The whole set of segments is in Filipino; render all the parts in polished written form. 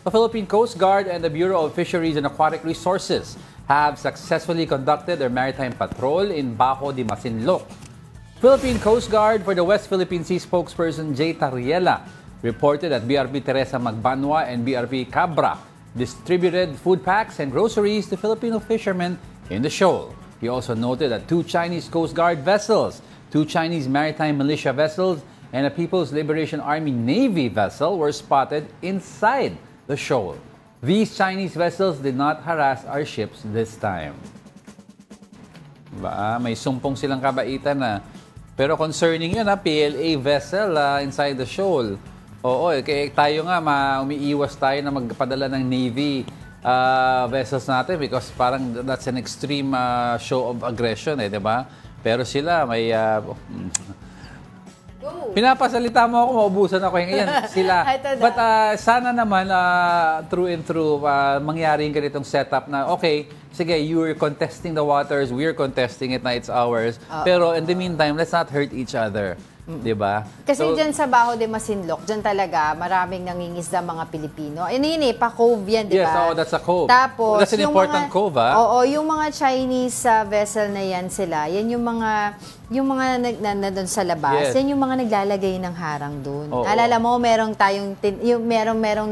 The Philippine Coast Guard and the Bureau of Fisheries and Aquatic Resources have successfully conducted their maritime patrol in Bajo de Masinloc. Philippine Coast Guard for the West Philippine Sea spokesperson Jay Tariela reported that BRP Teresa Magbanwa and BRP Cabra distributed food packs and groceries to Filipino fishermen in the shoal. He also noted that 2 Chinese Coast Guard vessels, 2 Chinese maritime militia vessels, and a People's Liberation Army Navy vessel were spotted inside the shoal. These Chinese vessels did not harass our ships this time. May sumpong silang kabaitan na. Pero concerning yun, PLA vessel inside the shoal. Oo, kaya tayo nga, umiiwas tayo na magpadala ng Navy vessels natin because parang that's an extreme show of aggression, di ba? Pero sila may... Pinapasalita mo ako, maubusan ako. Yan, sila. But sana naman, through and through, mangyari yung ganitong setup na, okay, sige, you're contesting the waters, we're contesting it na it's ours. Pero in the meantime, let's not hurt each other. Diba? Kasi dyan sa Bajo de Masinloc, dyan talaga maraming nangingisda mga Pilipino. Yun pa-cove yan, diba? Yes, that's a cove. Tapos, that's an important cove, ha? Oo, yung mga Chinese vessel na yan sila, yan yung mga na doon sa labas, yan yung mga naglalagay ng harang doon. Alala mo, merong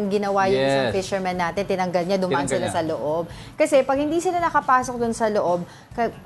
ginawa yung isang fisherman natin, tinanggal niya, dumaan sila sa loob. Kasi pag hindi sila nakapasok doon sa loob,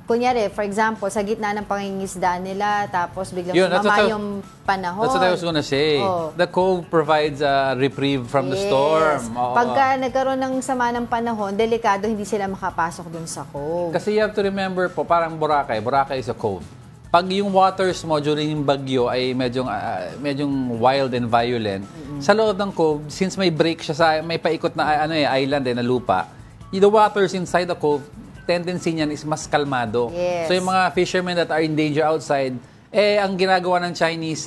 kunyari, for example, sa gitna ng pangingisda nila, tapos biglang sumama yung panahon. That's what I was gonna say. The cove provides a reprieve from the storm. Pagka nagkaroon ng sama ng panahon, delikado, hindi sila makapasok doon sa cove. Kasi you have to remember po, parang Boracay. Boracay is a cove. Pag yung waters mo during yung bagyo ay medyong wild and violent, sa loob ng cove, since may break siya may paikot na island na lupa, the waters inside the cove, tendency niyan is mas kalmado. So yung mga fishermen that are in danger outside, ang ginagawa ng Chinese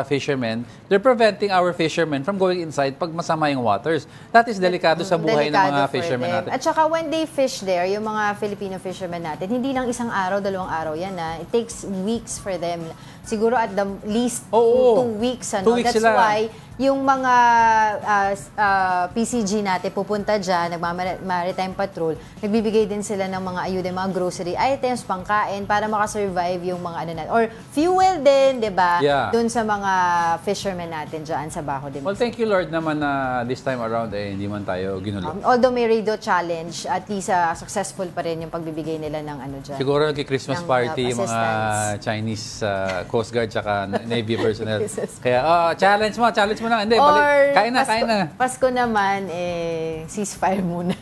fishermen, they're preventing our fishermen from going inside pag masama yung waters. That is delikado sa buhay ng mga fishermen natin. At saka when they fish there, yung mga Filipino fishermen natin, hindi lang isang araw, 2 araw yan. It takes weeks for them. Siguro at the least 2 weeks. 2 weeks That's sila. Why yung mga PCG natin pupunta dyan, nagmaritime patrol, nagbibigay din sila ng mga ayuda, mga grocery items, pangkain, para makasurvive yung mga or fuel din, di ba? Doon sa mga fishermen natin dyan sa Bajo de Masinloc. Well, thank you Lord naman na this time around hindi man tayo ginulo. Although may radio challenge, at least successful pa rin yung pagbibigay nila ng dyan. Siguro Christmas party, yung mga Chinese Coast Guard tsaka Navy personnel. Kaya, challenge mo na. Hindi, kain na. Pasko naman, ceasefire muna.